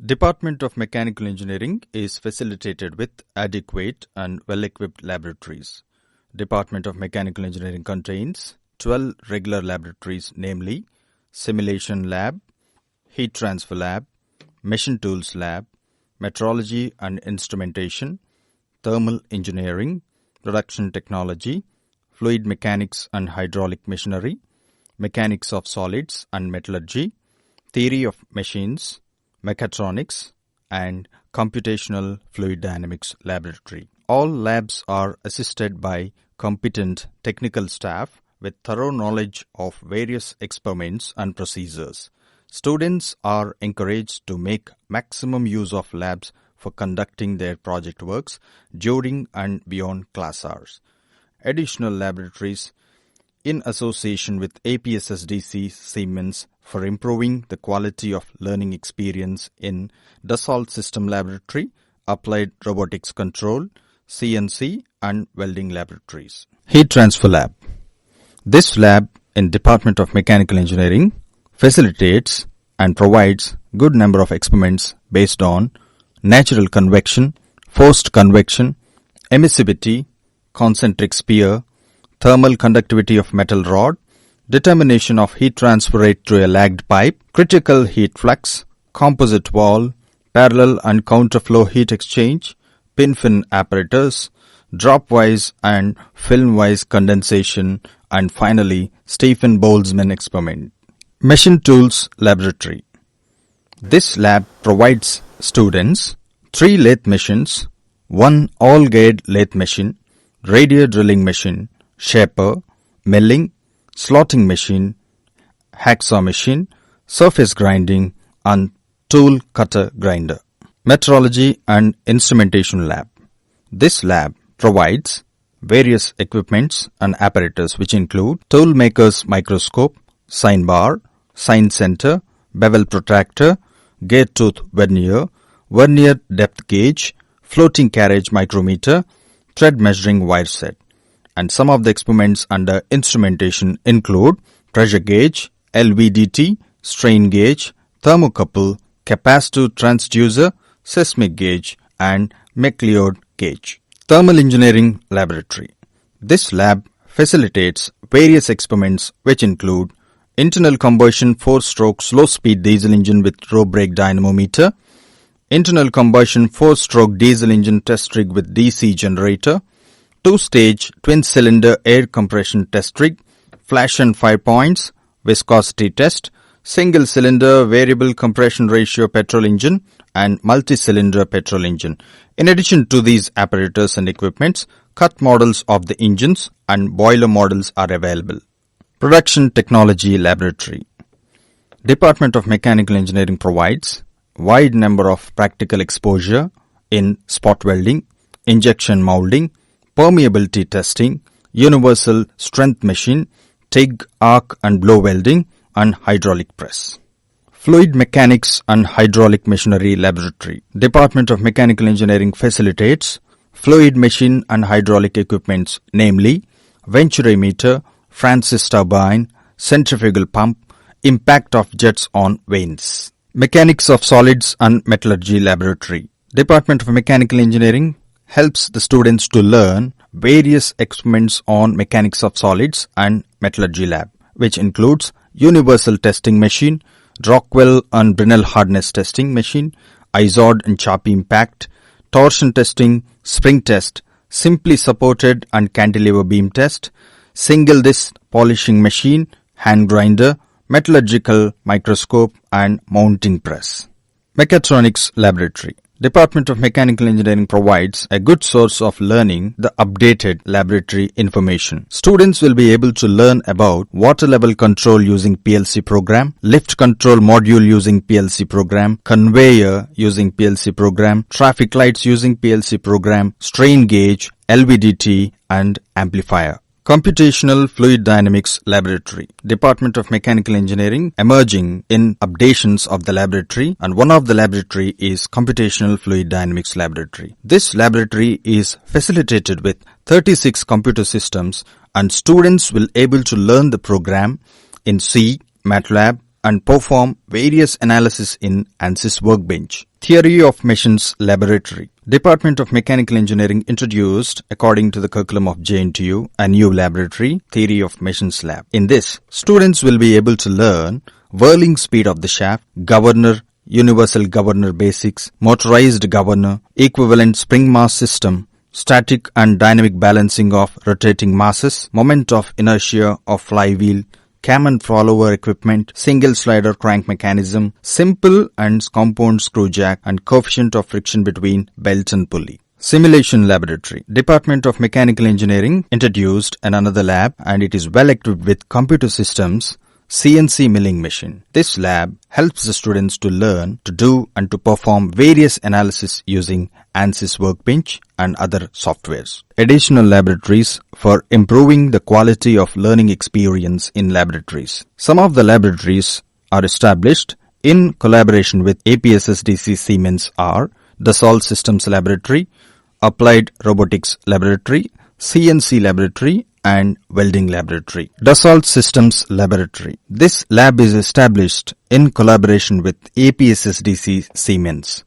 Department of Mechanical Engineering is facilitated with adequate and well-equipped laboratories. Department of Mechanical Engineering contains 12 regular laboratories, namely Simulation Lab, Heat Transfer Lab, Machine Tools Lab, Metrology and Instrumentation, Thermal Engineering, Production Technology, Fluid Mechanics and Hydraulic Machinery, Mechanics of Solids and Metallurgy, Theory of Machines, Mechatronics, and Computational Fluid Dynamics Laboratory. All labs are assisted by competent technical staff with thorough knowledge of various experiments and procedures. Students are encouraged to make maximum use of labs for conducting their project works during and beyond class hours. Additional laboratories in association with APSSDC Siemens for improving the quality of learning experience in Dassault System Laboratory, Applied Robotics Control, CNC and Welding Laboratories. Heat Transfer Lab. This lab in Department of Mechanical Engineering facilitates and provides good number of experiments based on natural convection, forced convection, emissivity, concentric sphere, thermal conductivity of metal rod, determination of heat transfer rate through a lagged pipe, critical heat flux, composite wall, parallel and counterflow heat exchange, pin-fin apparatus, drop-wise and film-wise condensation, and finally Stephen-Boltzmann experiment. Machine Tools Laboratory. This lab provides students 3 lathe machines, 1 all-gate lathe machine, radial drilling machine, shaper, milling, slotting machine, hacksaw machine, surface grinding, and tool cutter grinder. Metrology and Instrumentation Lab. This lab provides various equipments and apparatus which include tool maker's microscope, sine bar, sine center, bevel protractor, gate tooth vernier, vernier depth gauge, floating carriage micrometer, thread measuring wire set. And some of the experiments under instrumentation include pressure gauge, LVDT, strain gauge, thermocouple, capacitive transducer, seismic gauge, and McLeod gauge. Thermal Engineering Laboratory. This lab facilitates various experiments which include internal combustion 4-stroke slow-speed diesel engine with row brake dynamometer, internal combustion 4-stroke diesel engine test rig with DC generator, 2-stage twin-cylinder air compression test rig, flash and fire points, viscosity test, single-cylinder variable compression ratio petrol engine, and multi-cylinder petrol engine. In addition to these apparatus and equipments, cut models of the engines and boiler models are available. Production Technology Laboratory. Department of Mechanical Engineering provides wide number of practical exposure in spot welding, injection molding, permeability testing, universal strength machine, TIG, arc and blow welding, and hydraulic press. Fluid Mechanics and Hydraulic Machinery Laboratory. Department of Mechanical Engineering facilitates fluid machine and hydraulic equipments, namely venturimeter, Francis turbine, centrifugal pump, impact of jets on vanes. Mechanics of Solids and Metallurgy Laboratory. Department of Mechanical Engineering helps the students to learn various experiments on mechanics of solids and metallurgy lab, which includes universal testing machine, Rockwell and Brinell hardness testing machine, Izod and Charpy impact, torsion testing, spring test, simply supported and cantilever beam test, single disc polishing machine, hand grinder, metallurgical microscope, and mounting press. Mechatronics Laboratory. Department of Mechanical Engineering provides a good source of learning the updated laboratory information. Students will be able to learn about water level control using PLC program, lift control module using PLC program, conveyor using PLC program, traffic lights using PLC program, strain gauge, LVDT, and amplifier. Computational Fluid Dynamics Laboratory. Department of Mechanical Engineering emerging in updations of the laboratory, and one of the laboratory is Computational Fluid Dynamics Laboratory. This laboratory is facilitated with 36 computer systems, and students will able to learn the program in C, MATLAB, and perform various analysis in ANSYS Workbench. Theory of Machines Laboratory. Department of Mechanical Engineering introduced, according to the curriculum of JNTU, a new laboratory, Theory of Machines Lab. In this, students will be able to learn whirling speed of the shaft, governor, universal governor basics, motorized governor, equivalent spring mass system, static and dynamic balancing of rotating masses, moment of inertia of flywheel, cam and follower equipment, single slider crank mechanism, simple and compound screw jack, and coefficient of friction between belt and pulley. Simulation Laboratory. Department of Mechanical Engineering introduced another lab, and it is well equipped with computer systems, CNC milling machine. This lab helps the students to learn to do and to perform various analysis using ANSYS Workbench and other softwares. Additional laboratories for improving the quality of learning experience in laboratories. Some of the laboratories are established in collaboration with APSSDC Siemens are Dassault Systems Laboratory, Applied Robotics Laboratory, CNC Laboratory, and Welding Laboratory. Dassault Systems Laboratory. This lab is established in collaboration with APSSDC Siemens.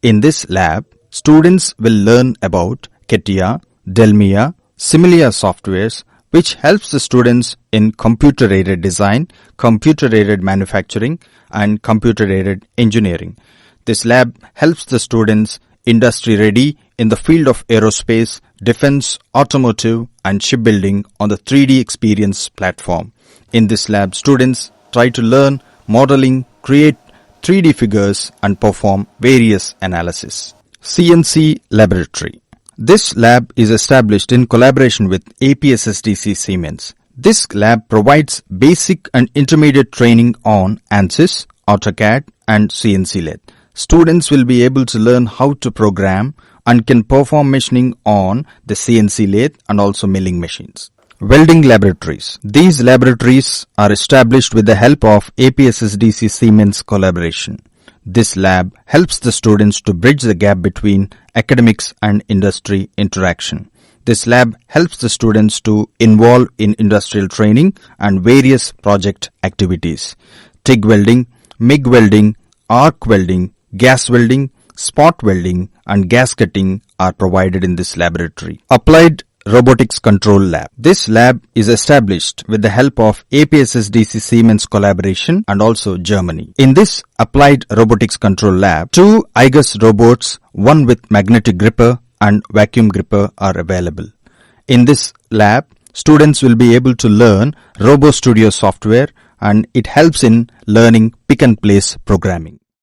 In this lab, students will learn about CATIA, Delmia, Similia softwares, which helps the students in computer-aided design, computer-aided manufacturing, and computer-aided engineering. This lab helps the students industry-ready in the field of aerospace, defense, automotive, and shipbuilding on the 3D Experience platform. In this lab, students try to learn modeling, create 3D figures, and perform various analysis. CNC Laboratory. This lab is established in collaboration with APSSDC Siemens. This lab provides basic and intermediate training on ANSYS, AutoCAD, and CNC lathe. Students will be able to learn how to program and can perform machining on the CNC lathe and also milling machines. Welding Laboratories. These laboratories are established with the help of APSSDC Siemens collaboration. This lab helps the students to bridge the gap between academics and industry interaction. This lab helps the students to involve in industrial training and various project activities. TIG welding, MIG welding, arc welding, gas welding, spot welding, and gas cutting are provided in this laboratory. Applied Robotics Control Lab. This lab is established with the help of APSSDC Siemens collaboration and also Germany. In this Applied Robotics Control Lab, 2 IGUS robots, one with magnetic gripper and vacuum gripper are available. In this lab, students will be able to learn RoboStudio software, and it helps in learning pick and place programming.